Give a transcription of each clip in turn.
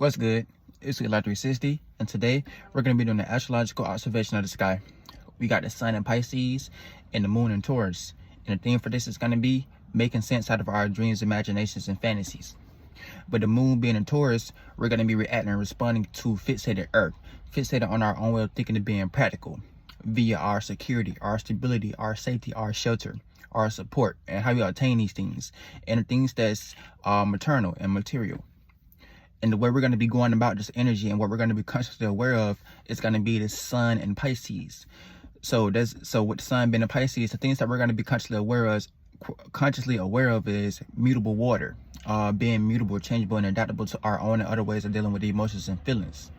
What's good? It's Light 360, and today we're going to be doing an astrological observation of the sky. We got the sun in Pisces and the moon in Taurus, and the theme for this is going to be making sense out of our dreams, imaginations, and fantasies. With the moon being in Taurus, we're going to be reacting and responding to fixated Earth, fixated on our own way of thinking and being practical, via our security, our stability, our safety, our shelter, our support, and how we obtain these things, and the things that's maternal and material. And the way we're going to be going about this energy and what we're going to be consciously aware of is going to be the sun in Pisces. So with the sun being in Pisces, the things that we're going to be consciously aware of is mutable water, being mutable, changeable, and adaptable to our own and other ways of dealing with the emotions and feelings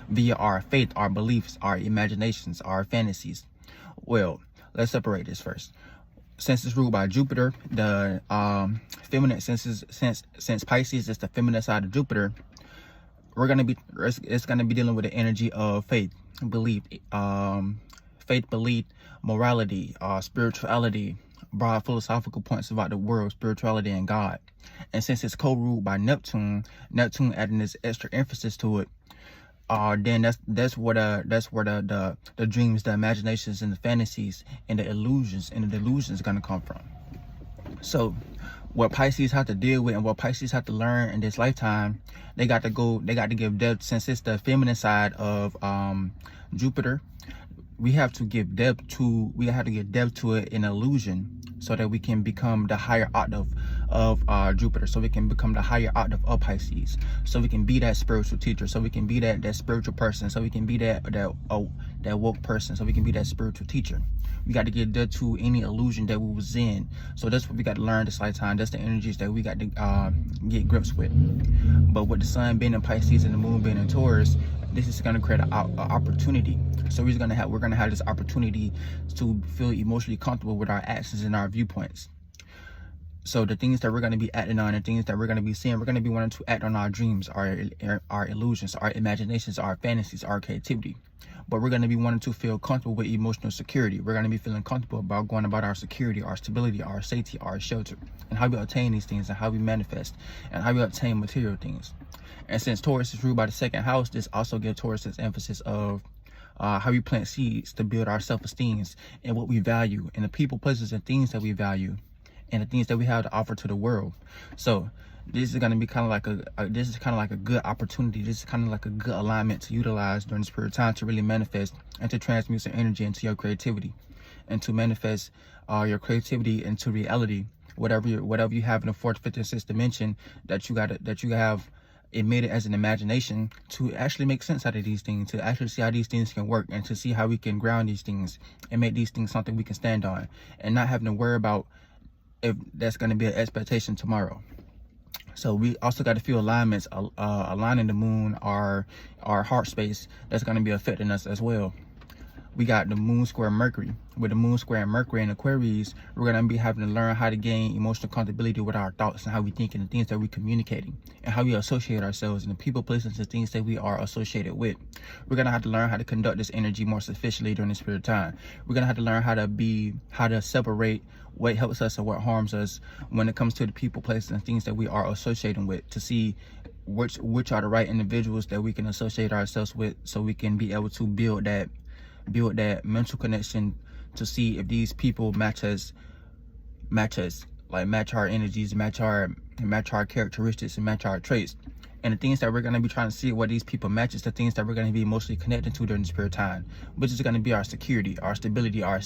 via our faith, our beliefs, our imaginations, our fantasies. Well, let's separate this first. Since it's ruled by Jupiter, the feminine, since Pisces is the feminine side of Jupiter, it's gonna be dealing with the energy of faith, belief, morality, spirituality, broad philosophical points about the world, spirituality, and God. And since it's co-ruled by Neptune adding this extra emphasis to it, then that's where the dreams, the imaginations, and the fantasies, and the illusions and the delusions gonna come from. So what Pisces have to deal with and what Pisces have to learn in this lifetime, they got to give depth. Since it's the feminine side of Jupiter, we have to give depth to it in illusion, so that we can become the higher octave of Jupiter, so we can become the higher octave of Pisces, so we can be that spiritual teacher, so we can be that spiritual person, so we can be that woke person, so we can be that spiritual teacher. We got to get depth to any illusion that we was in. So that's what we got to learn this lifetime. That's the energies that we got to get grips with. But with the sun being in Pisces and the moon being in Taurus, this is going to create an opportunity. So we're gonna have this opportunity to feel emotionally comfortable with our actions and our viewpoints. So the things that we're going to be acting on, and things that we're going to be seeing, we're going to be wanting to act on our dreams, our illusions, our imaginations, our fantasies, our creativity. But we're going to be wanting to feel comfortable with emotional security. We're going to be feeling comfortable about going about our security, our stability, our safety, our shelter, and how we obtain these things, and how we manifest, and how we obtain material things. And since Taurus is ruled by the second house, this also gives Taurus this emphasis of how we plant seeds to build our self-esteem and what we value, and the people, places, and things that we value, and the things that we have to offer to the world. So this is going to be kind of like a good opportunity. This is kind of like a good alignment to utilize during this period of time to really manifest and to transmute some energy into your creativity, and to manifest your creativity into reality. Whatever you have in the fourth, fifth, and sixth dimension that you have admitted as an imagination, to actually make sense out of these things, to actually see how these things can work, and to see how we can ground these things and make these things something we can stand on, and not having to worry about if that's going to be an expectation tomorrow. So we also got to feel alignments, aligning the moon, our heart space, that's going to be affecting us as well. We got the moon square Mercury. With the moon square Mercury in Aquarius, we're going to be having to learn how to gain emotional comfortability with our thoughts and how we think, and the things that we're communicating, and how we associate ourselves, and the people, places, and things that we are associated with. We're going to have to learn how to conduct this energy more sufficiently during this period of time. We're going to have to learn how to separate what helps us and what harms us when it comes to the people, places, and things that we are associating with, to see which are the right individuals that we can associate ourselves with, so we can be able to build that mental connection, to see if these people match us, like match our energies, match our characteristics, and match our traits. And the things that we're going to be trying to see what these people matches, the things that we're going to be emotionally connected to during this period of time, which is going to be our security, our stability, our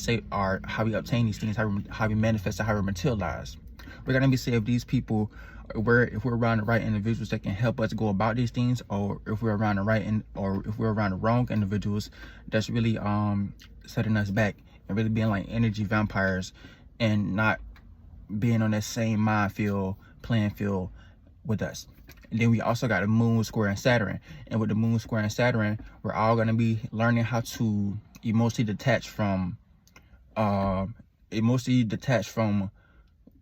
how we obtain these things, how we manifest, and how we materialize. We're going to be seeing if these people, if we're around the right individuals that can help us go about these things, or if we're around the wrong individuals that's really setting us back, and really being like energy vampires, and not being on that same playing field with us. And then we also got the moon square in Saturn. And with the moon square in Saturn, we're all going to be learning how to emotionally detach from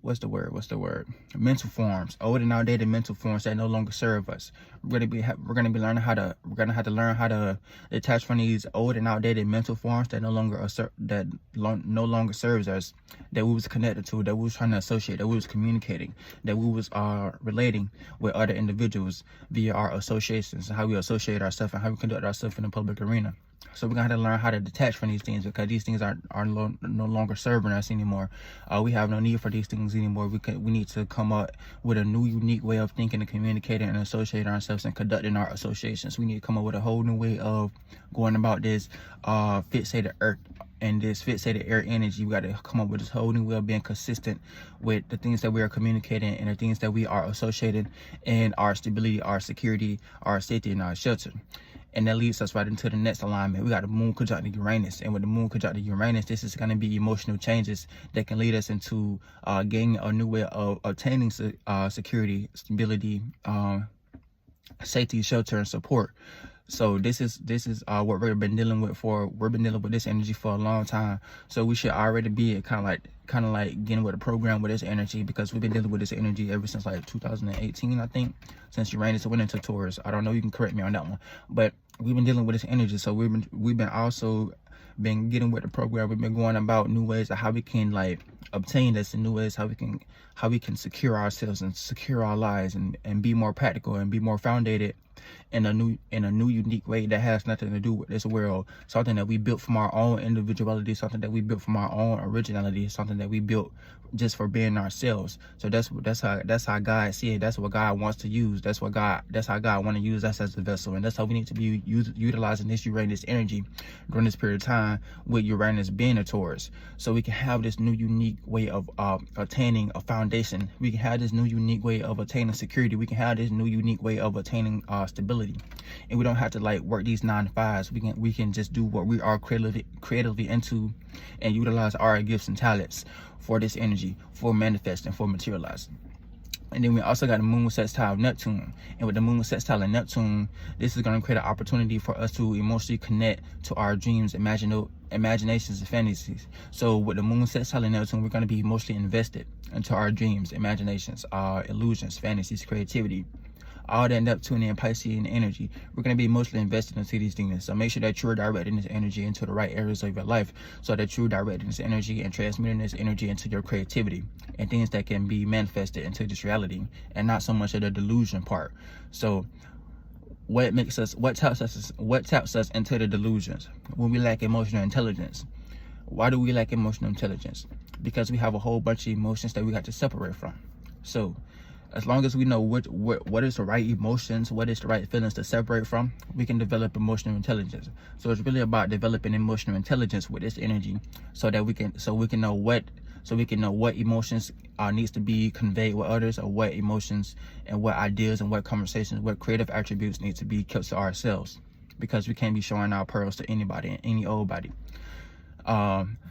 what's the word? Mental forms, old and outdated mental forms that no longer serve us. We're gonna have to learn how to detach from these old and outdated mental forms that no longer serves us, that we was connected to, that we was trying to associate, that we was communicating, that we was relating with other individuals via our associations, how we associate ourselves and how we conduct ourselves in the public arena. So we're gonna have to learn how to detach from these things, because these things are no longer serving us anymore. We have no need for these things anymore. We need to come up with a new, unique way of thinking and communicating and associating ourselves and conducting our associations. We need to come up with a whole new way of going about this fixated earth and this fixated air energy. We got to come up with this whole new way of being consistent with the things that we are communicating and the things that we are associating in our stability, our security, our safety, and our shelter. And that leads us right into the next alignment. We got the moon conjunct Uranus. And with the moon conjunct Uranus, this is going to be emotional changes that can lead us into gaining a new way of obtaining security, stability, safety, shelter, and support. So this is what we've been dealing with we've been dealing with this energy for a long time. So we should already be kind of like getting with the program with this energy, because we've been dealing with this energy ever since like 2018, I think, since Uranus went into Taurus. I don't know, you can correct me on that one, but we've been dealing with this energy. So we've been also been getting with the program. We've been going about new ways of how we can like obtain this, and new ways how we can secure ourselves and secure our lives and be more practical and be more founded in a new unique way that has nothing to do with this world, something that we built from our own individuality, something that we built from our own originality, something that we built just for being ourselves. So that's how God see it. That's what God wants to use. That's how God want to use us as a vessel, and that's how we need to be utilizing this Uranus energy during this period of time, with Uranus being a Taurus, so we can have this new unique way of attaining a foundation. We can have this new unique way of attaining security. We can have this new unique way of attaining stability, and we don't have to like work these 9 to 5s. We can just do what we are creatively into, and utilize our gifts and talents for this energy, for manifesting, for materializing. And then we also got the moon sextile Neptune. And with the moon sextile and Neptune, this is going to create an opportunity for us to emotionally connect to our dreams, imaginations, and fantasies. So with the moon sextile and Neptune, we're going to be emotionally invested into our dreams, imaginations, illusions, fantasies, creativity. All that Neptunian Piscean energy, we're going to be emotionally invested into these things. So make sure that you're directing this energy into the right areas of your life, so that you're directing this energy and transmitting this energy into your creativity and things that can be manifested into this reality, and not so much of the delusion part. So what taps us into the delusions? When we lack emotional intelligence. Why do we lack emotional intelligence? Because we have a whole bunch of emotions that we got to separate from. So as long as we know what is the right emotions, what is the right feelings to separate from, we can develop emotional intelligence. So it's really about developing emotional intelligence with this energy, so that we can know what emotions needs to be conveyed with others, or what emotions and what ideas and what conversations, what creative attributes need to be kept to ourselves, because we can't be showing our pearls to anybody and any old body.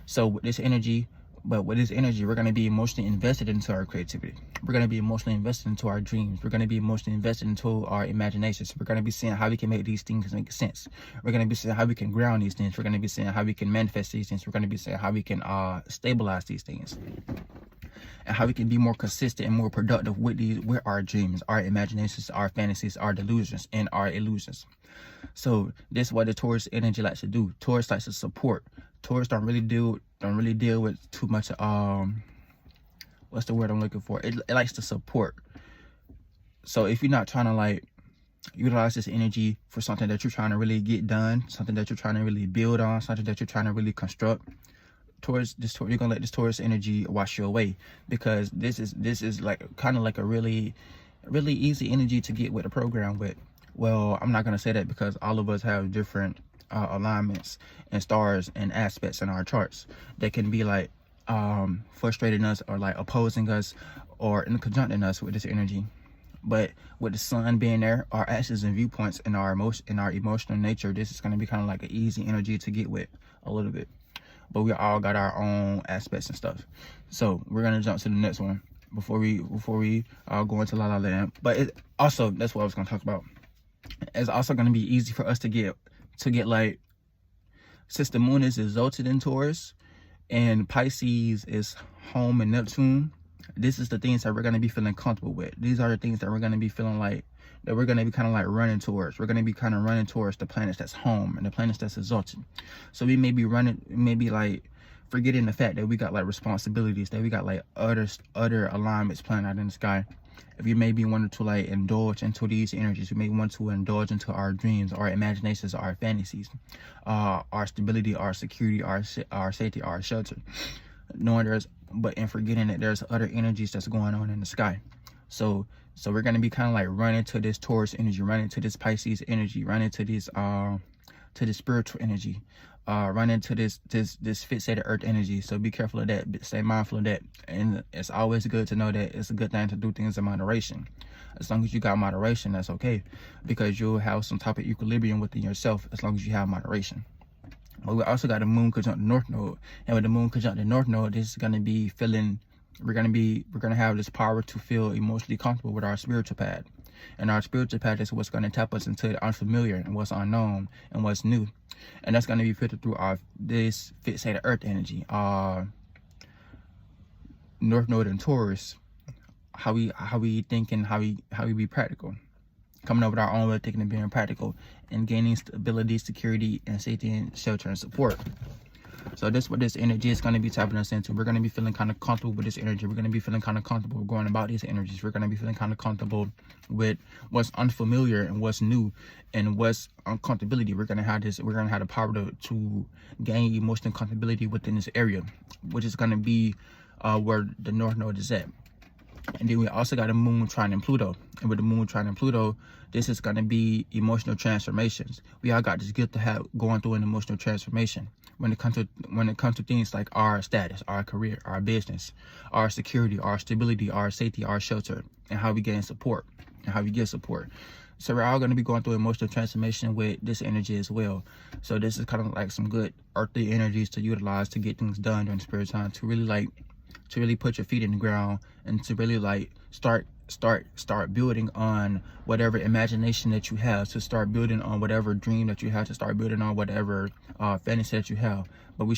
So with this energy, we're going to be emotionally invested into our creativity. We're going to be emotionally invested into our dreams. We're going to be emotionally invested into our imaginations. We're going to be seeing how we can make these things make sense. We're going to be seeing how we can ground these things. We're going to be seeing how we can manifest these things. We're going to be seeing how we can stabilize these things, and how we can be more consistent and more productive with our dreams, our imaginations, our fantasies, our delusions, and our illusions. So this is what the Taurus energy likes to do. Taurus likes to support. Taurus don't really deal with too much what's the word I'm looking for? It likes to support. So if you're not trying to like utilize this energy for something that you're trying to really get done, something that you're trying to really build on, something that you're trying to really construct, you're gonna let this Taurus energy wash you away, because this is like kind of like a really easy energy to get with the program with. Well, I'm not gonna say that, because all of us have different alignments and stars and aspects in our charts that can be like frustrating us, or like opposing us, or in conjuncting us with this energy. But with the sun being there, our actions and viewpoints and our emotional nature, this is going to be kind of like an easy energy to get with a little bit. But we all got our own aspects and stuff. So we're going to jump to the next one before we go into La La Land. But it also, that's what I was going to talk about. It's also going to be easy for us to get like, since the moon is exalted in Taurus and Pisces is home in Neptune, This is the things that we're going to be feeling comfortable with. These are the things that we're going to be feeling like, that we're going to be kind of like running towards. We're going to be kind of running towards the planets that's home and the planets that's exalted. So we may be running, maybe like forgetting the fact that we got like responsibilities, that we got like other alignments playing out in the sky. If you maybe wanted to like indulge into these energies, you may want to indulge into our dreams, our imaginations, our fantasies, our stability, our security, our safety, our shelter. Knowing and forgetting that there's other energies that's going on in the sky. So we're gonna be kind of like running to this Taurus energy, running to this Pisces energy, running to this spiritual energy, running to this fixated earth energy. So be careful of that, stay mindful of that. And it's always good to know that it's a good thing to do things in moderation. As long as you got moderation, that's okay, because you'll have some type of equilibrium within yourself as long as you have moderation. But we also got a moon conjunct the North Node, and with the moon conjunct the North Node, this is gonna be feeling. We're gonna have this power to feel emotionally comfortable with our spiritual path, and our spiritual path is what's gonna tap us into the unfamiliar and what's unknown and what's new, and that's gonna be filtered through this fixated Earth energy, North Node in Taurus. How we think and how we be practical. Coming up with our own way of thinking and being practical, and gaining stability, security, and safety, and shelter and support. So this what this energy is going to be tapping us into. We're going to be feeling kind of comfortable with this energy. We're going to be feeling kind of comfortable going about these energies. We're going to be feeling kind of comfortable with what's unfamiliar and what's new and what's uncomfortability. We're going to have this. We're going to have the power to gain emotional comfortability within this area, which is going to be where the North Node is at. And then we also got a moon trining Pluto. And with the moon trining Pluto, this is going to be emotional transformations. We all got this gift to have going through an emotional transformation when it comes to things like our status, our career, our business, our security, our stability, our safety, our shelter, and how we gain support and how we get support. So we're all going to be going through emotional transformation with this energy as well. So this is kind of like some good earthly energies to utilize to get things done during spirit time, to really put your feet in the ground and to really like start building on whatever imagination that you have, to start building on whatever dream that you have, to start building on whatever fantasy that you have. But we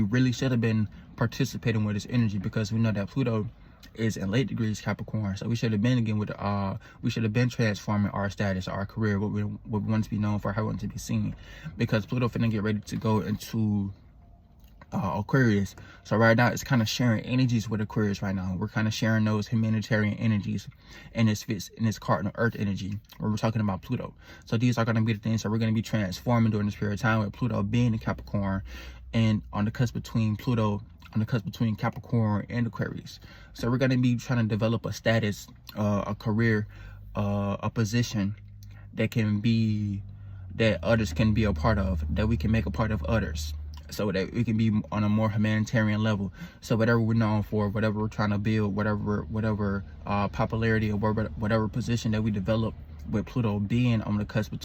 really should have been participating with this energy, because we know that Pluto is in late degrees Capricorn. So we should have been again with we should have been transforming our status, our career, what we want to be known for, how we want to be seen, because Pluto finna get ready to go into Aquarius. So right now it's kind of sharing energies with Aquarius right now. We're kind of sharing those humanitarian energies, and this fits in this cardinal earth energy where we're talking about Pluto. So these are going to be the things that we're going to be transforming during this period of time, with Pluto being in Capricorn and on the cusp between Capricorn and Aquarius. So we're going to be trying to develop a status, a career, a position that others can be a part of, that we can make a part of others, so that we can be on a more humanitarian level. So whatever we're known for, whatever we're trying to build, whatever popularity or whatever position that we develop, with Pluto being on the cusp